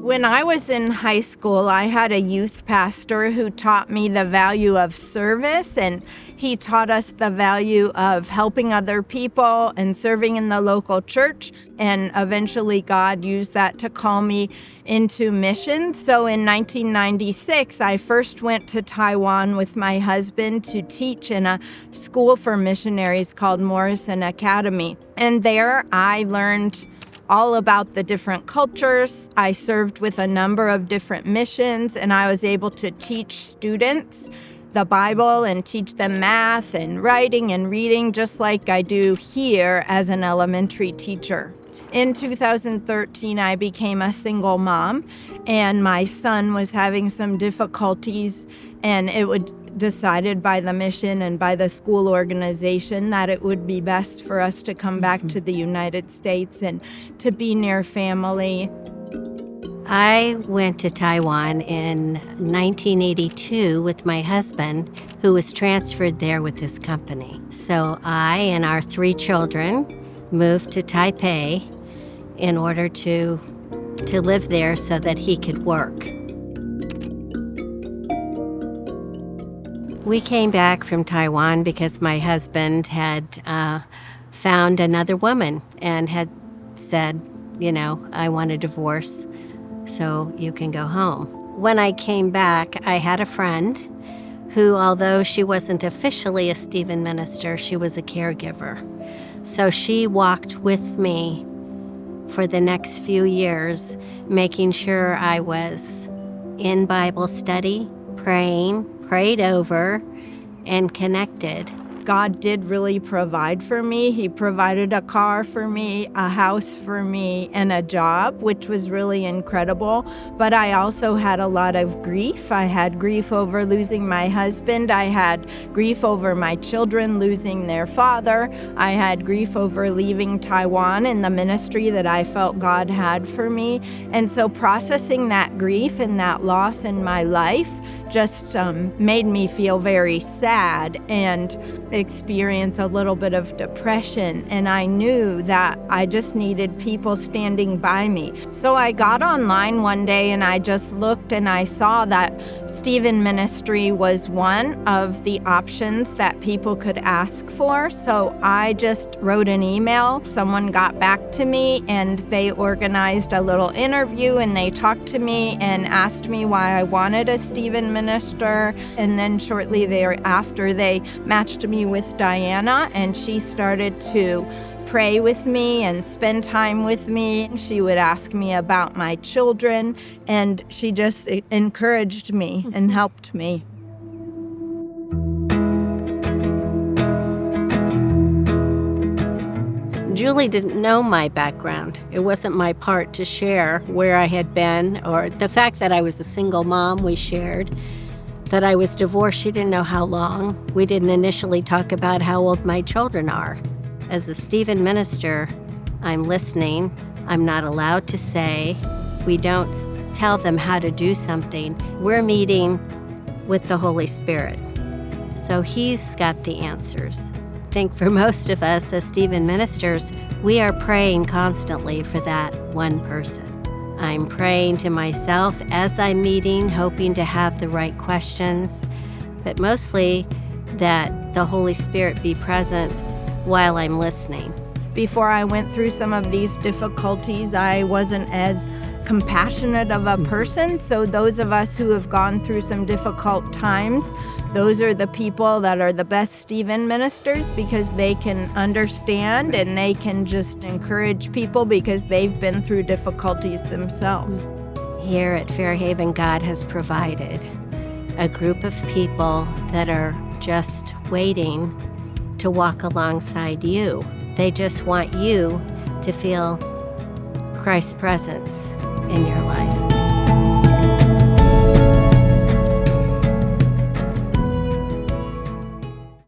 When I was in high school, I had a youth pastor who taught me the value of service, and he taught us the value of helping other people and serving in the local church. And eventually God used that to call me into mission. So in 1996, I first went to Taiwan with my husband to teach in a school for missionaries called Morrison Academy. And there I learned all about the different cultures. I served with a number of different missions, and I was able to teach students the Bible and teach them math and writing and reading, just like I do here as an elementary teacher. In 2013, I became a single mom, and my son was having some difficulties, and it was decided by the mission and by the school organization that it would be best for us to come back to the United States and to be near family. I went to Taiwan in 1982 with my husband, who was transferred there with his company. So I and our 3 children moved to Taipei in order to live there so that he could work. We came back from Taiwan because my husband had found another woman and had said, I want a divorce, so you can go home. When I came back, I had a friend who, although she wasn't officially a Stephen minister, she was a caregiver. So she walked with me for the next few years, making sure I was in Bible study, prayed over, and connected. God did really provide for me. He provided a car for me, a house for me, and a job, which was really incredible. But I also had a lot of grief. I had grief over losing my husband. I had grief over my children losing their father. I had grief over leaving Taiwan and the ministry that I felt God had for me. And so processing that grief and that loss in my life just made me feel very sad and experience a little bit of depression, and I knew that I just needed people standing by me. So I got online one day and I just looked and I saw that Stephen Ministry was one of the options that people could ask for. So I just wrote an email. Someone got back to me and they organized a little interview and they talked to me and asked me why I wanted a Stephen minister. And then shortly thereafter, they matched me with Diana, and she started to pray with me and spend time with me. She would ask me about my children, and she just encouraged me and helped me. Julie didn't know my background. It wasn't my part to share where I had been, or the fact that I was a single mom we shared. That I was divorced, she didn't know how long. We didn't initially talk about how old my children are. As a Stephen minister, I'm listening. I'm not allowed to say. We don't tell them how to do something. We're meeting with the Holy Spirit. So He's got the answers. I think for most of us as Stephen ministers, we are praying constantly for that one person. I'm praying to myself as I'm meeting, hoping to have the right questions, but mostly that the Holy Spirit be present while I'm listening. Before I went through some of these difficulties, I wasn't as compassionate of a person. So those of us who have gone through some difficult times, those are the people that are the best Stephen ministers, because they can understand and they can just encourage people because they've been through difficulties themselves. Here at Fairhaven, God has provided a group of people that are just waiting to walk alongside you. They just want you to feel Christ's presence in your life.